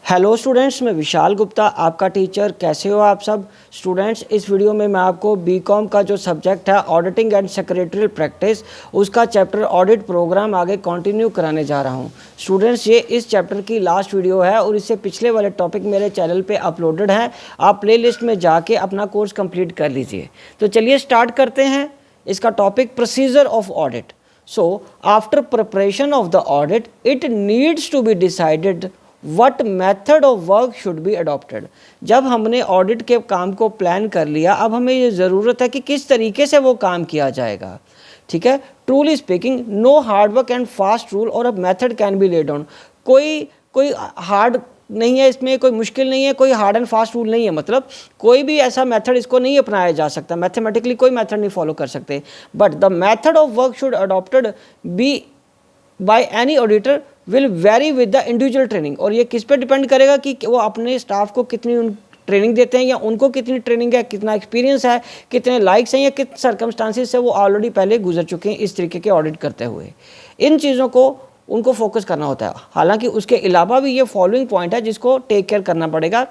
Hello students, मैं विशाल गुप्ता आपका teacher. कैसे हो आप सब स्टूडेंट्स? इस वीडियो में मैं आपको बीकॉम का जो सब्जेक्ट है ऑडिटिंग एंड सेक्रेटरियल प्रैक्टिस, उसका चैप्टर ऑडिट प्रोग्राम आगे कंटिन्यू कराने जा रहा हूं। स्टूडेंट्स, ये इस चैप्टर की लास्ट वीडियो है और इससे पिछले वाले टॉपिक मेरे चैनल पे अपलोडेड हैं। आप प्लेलिस्ट में जाके अपना कोर्स कंप्लीट कर लीजिए। तो चलिए स्टार्ट करते हैं इसका topic, procedure of audit. So after preparation of the audit it needs to be decided What method of work should be adopted। जब हमने ऑडिट के काम को प्लान कर लिया, अब हमें ये ज़रूरत है कि किस तरीके से वो काम किया जाएगा। ठीक है, truly speaking no hard work and fast rule or a method can be laid on. कोई हार्ड नहीं है इसमें, कोई मुश्किल नहीं है, कोई हार्ड एंड फास्ट रूल नहीं है। मतलब कोई भी ऐसा मेथड इसको नहीं अपनाया जा सकता, मैथमेटिकली कोई मेथड नहीं फॉलो कर सकते। But the method of work should adopted be by any auditor will vary with the individual training. और ये किस पे डिपेंड करेगा कि वो अपने स्टाफ को कितनी ट्रेनिंग देते हैं, या उनको कितनी ट्रेनिंग है, कितना एक्सपीरियंस है, कितने लाइक्स हैं, या किस सर्कमस्टांसिस से वो ऑलरेडी पहले गुजर चुके हैं इस तरीके के ऑडिट करते हुए। इन चीज़ों को उनको फोकस करना होता है। हालांकि उसके अलावा भी ये फॉलोइंग पॉइंट है जिसको टेक केयर करना पड़ेगा।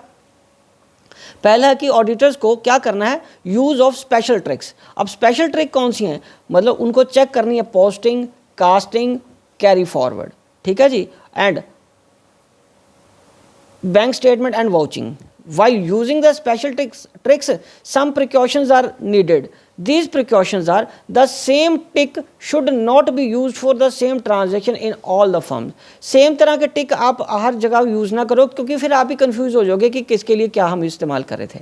पहला है कि ऑडिटर्स को क्या करना है, यूज़ ऑफ स्पेशल ट्रिक्स। अब स्पेशल ट्रिक कौन सी हैं? मतलब उनको चेक करनी है पोस्टिंग, कास्टिंग, कैरी फॉरवर्ड। ठीक है जी, and bank statement and vouching. While using the special tricks, some precautions are needed. These precautions are: the same tick should not be used for the same transaction in all the firms. Same तरह के टिक आप हर जगह use ना करो, क्योंकि फिर आप ही confuse हो जाओगे कि किसके लिए क्या हम इस्तेमाल कर रहे थे।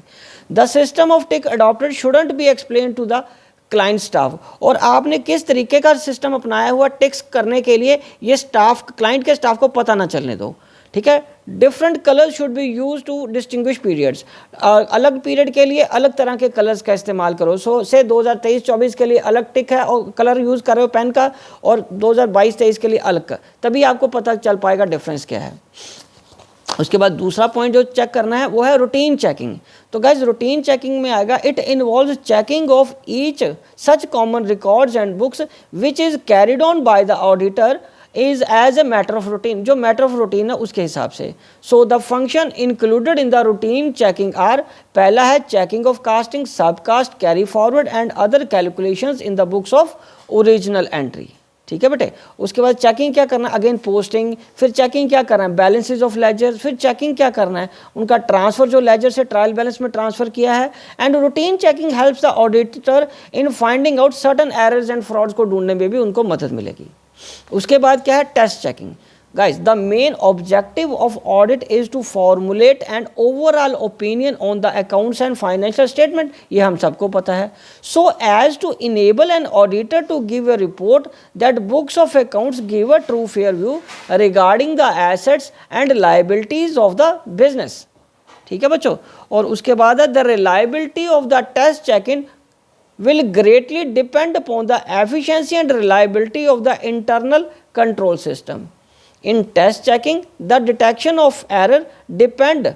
The system of tick adopted shouldn't be explained to the client staff. और आपने किस तरीके का सिस्टम अपनाया हुआ टिक्स करने के लिए, ये स्टाफ, क्लाइंट के स्टाफ को पता ना चलने दो। ठीक है, different colours should be use to distinguish periods. अलग पीरियड के लिए अलग तरह के कलर्स का इस्तेमाल करो। सो से 2023-24 के लिए अलग टिक है और कलर यूज़ कर रहे हो पेन का, और 2022-23 के लिए अलग का, तभी आपको पता चल पाएगा डिफरेंस क्या है। उसके बाद दूसरा पॉइंट जो चेक करना है वो है रूटीन चेकिंग। तो गाइज रूटीन चेकिंग में आएगा, it involves checking of each such common records and books which is carried on by the auditor is as a matter of routine. जो मैटर ऑफ रूटीन है उसके हिसाब से। So the function included in the routine checking are, पहला है checking of casting, subcast, carry forward and other calculations in the books of original entry. ठीक है बेटे। उसके बाद चेकिंग क्या करना है, अगेन पोस्टिंग। फिर चेकिंग क्या करना है, बैलेंसेज ऑफ लेजर। फिर चेकिंग क्या करना है, उनका ट्रांसफर जो लेजर से ट्रायल बैलेंस में ट्रांसफर किया है। And routine checking helps the auditor in finding out certain errors and frauds को ढूंढने में भी उनको मदद मिलेगी। उसके बाद क्या है, test checking. Guys, the main objective of audit is to formulate an overall opinion on the accounts and financial statement. ये हम सबको पता है। So as to enable an auditor to give a report that books of accounts give a true fair view regarding the assets and liabilities of the business. ठीक है बच्चों। और उसके बाद है the reliability of the test check-in will greatly depend upon the efficiency and reliability of the internal control system. In test checking, the detection of error demands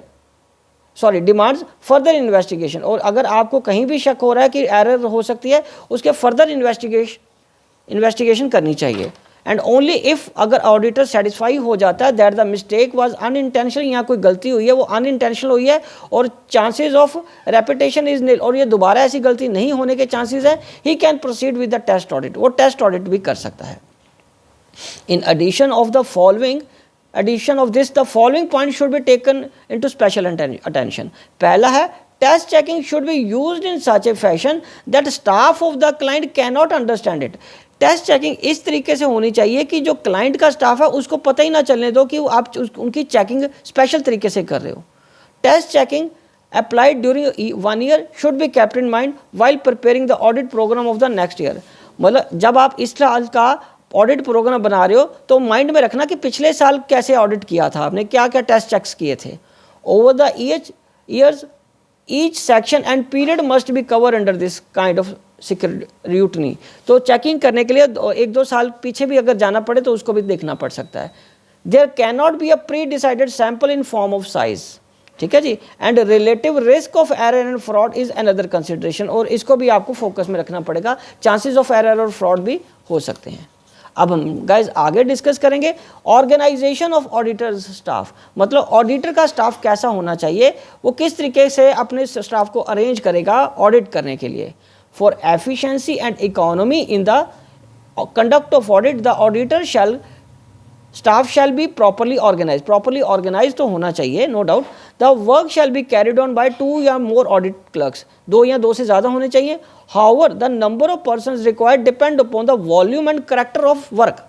further investigation। और अगर आपको कहीं भी शक हो रहा है कि एरर हो सकती है, उसके फर्दर इन्वेस्टिगेशन करनी चाहिए। एंड ओनली इफ, अगर ऑडिटर सेटिस्फाई हो जाता है that the mistake was unintentional, यहाँ कोई गलती हुई है वो अनइंटेंशनल हुई है और चांसेस ऑफ रेपिटेशन इज निल, और ये दोबारा ऐसी गलती नहीं होने के चांसेस है, he can proceed with the test audit. वो टेस्ट ऑडिट भी कर सकता है। In addition of this, the following points should be taken into special attention. पहला है, test checking should be used in such a fashion that staff of the client cannot understand it. Test checking इस तरीके से होनी चाहिए कि जो client का स्टाफ है उसको पता ही ना चलने दो कि आप उनकी चेकिंग स्पेशल तरीके से कर रहे हो। Test checking applied during 1 year should be kept in mind while preparing the audit program of the next year। मतलब जब आप इस साल का ऑडिट प्रोग्राम बना रहे हो तो माइंड में रखना कि पिछले साल कैसे ऑडिट किया था आपने, क्या क्या टेस्ट चेक्स किए थे। Over the years each section and period must be cover under this kind of scrutiny. तो चेकिंग करने के लिए 1-2 साल पीछे भी अगर जाना पड़े तो उसको भी देखना पड़ सकता है। There can not be a pre decided sample in form of size. ठीक है जी। And relative risk of error and fraud is another consideration. और इसको भी आपको फोकस में रखना पड़ेगा, चांसेस ऑफ एरर और फ्रॉड भी हो सकते हैं। अब हम गाइज आगे डिस्कस करेंगे ऑर्गेनाइजेशन ऑफ ऑडिटर्स स्टाफ, मतलब ऑडिटर का स्टाफ कैसा होना चाहिए, वो किस तरीके से अपने स्टाफ को अरेंज करेगा ऑडिट करने के लिए। For efficiency and economy in the conduct of audit the auditor staff shall be properly organise तो होना चाहिए, no doubt. The work shall be carried on by 2 या मोर ऑडिट क्लर्क्स, 2 या 2 से ज़्यादा होने चाहिए। However the number of persons required depend upon the volume and character of work,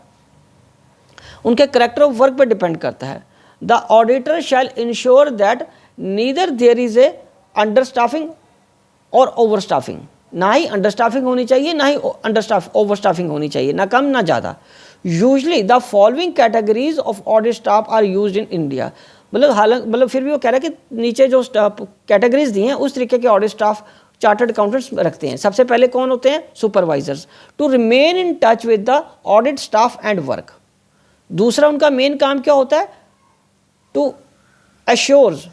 उनके करेक्टर ऑफ वर्क पर डिपेंड करता है। The auditor shall ensure that neither there is a understaffing or overstaffing, ना ही अंडरस्टाफिंग होनी चाहिए ना ही ओवरस्टाफिंग होनी चाहिए, ना कम ना ज़्यादा। Usually the following categories of audit staff are used in India, मतलब फिर भी वो कह रहा है कि नीचे जो कैटेगरीज दी हैं उस तरीके के ऑडिट स्टाफ चार्टर्ड अकाउंटेंट्स रखते हैं। सबसे पहले कौन होते हैं? Supervisors, to remain in touch with the audit staff and work. दूसरा उनका मेन काम क्या होता है? To assures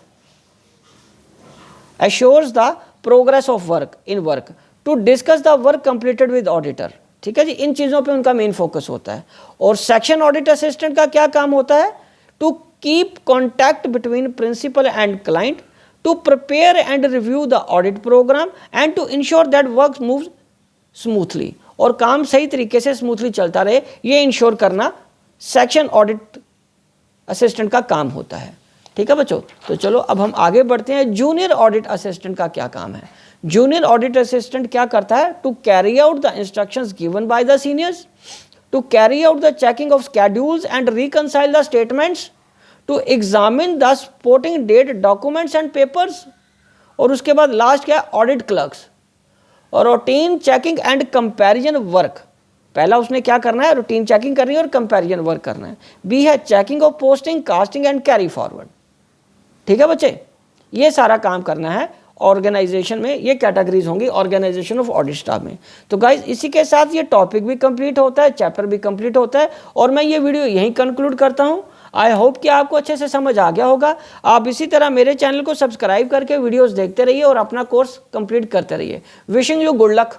the progress of work in work, to discuss the work completed with auditor. ठीक है जी, इन चीज़ों पे उनका मेन फोकस होता है। और सेक्शन ऑडिट असिस्टेंट का क्या काम होता है? To keep contact between principal and client, to prepare and review the audit programme and to ensure that work moves smoothly, और काम सही तरीके से स्मूथली चलता रहे, ये इंश्योर करना सेक्शन ऑडिट असिस्टेंट का काम होता है। ठीक है बच्चों, तो चलो अब हम आगे बढ़ते हैं। जूनियर ऑडिट असिस्टेंट का क्या काम है? जूनियर ऑडिट असिस्टेंट क्या करता है? To carry out the instructions given by the seniors, to carry out the checking of schedules and reconcile the statements, to examine the supporting date documents and papers, और उसके बाद last क्या है? Audit clerks, और routine checking and comparison work. पहला उसने क्या करना है? रूटीन चेकिंग करनी है और कंपैरिजन वर्क करना है। बी है checking of posting, casting and carry forward. ठीक है बच्चे, ये सारा काम करना है ऑर्गेनाइजेशन में, ये कैटेगरीज होंगी ऑर्गेनाइजेशन ऑफ ऑडिट स्टाफ में। तो गाइज इसी के साथ ये टॉपिक भी कंप्लीट होता है, चैप्टर भी कंप्लीट होता है, और मैं ये वीडियो यहीं कंक्लूड करता हूँ। आई होप कि आपको अच्छे से समझ आ गया होगा। आप इसी तरह मेरे चैनल को सब्सक्राइब करके वीडियोस देखते रहिए और अपना कोर्स कंप्लीट करते रहिए। Wishing you good luck.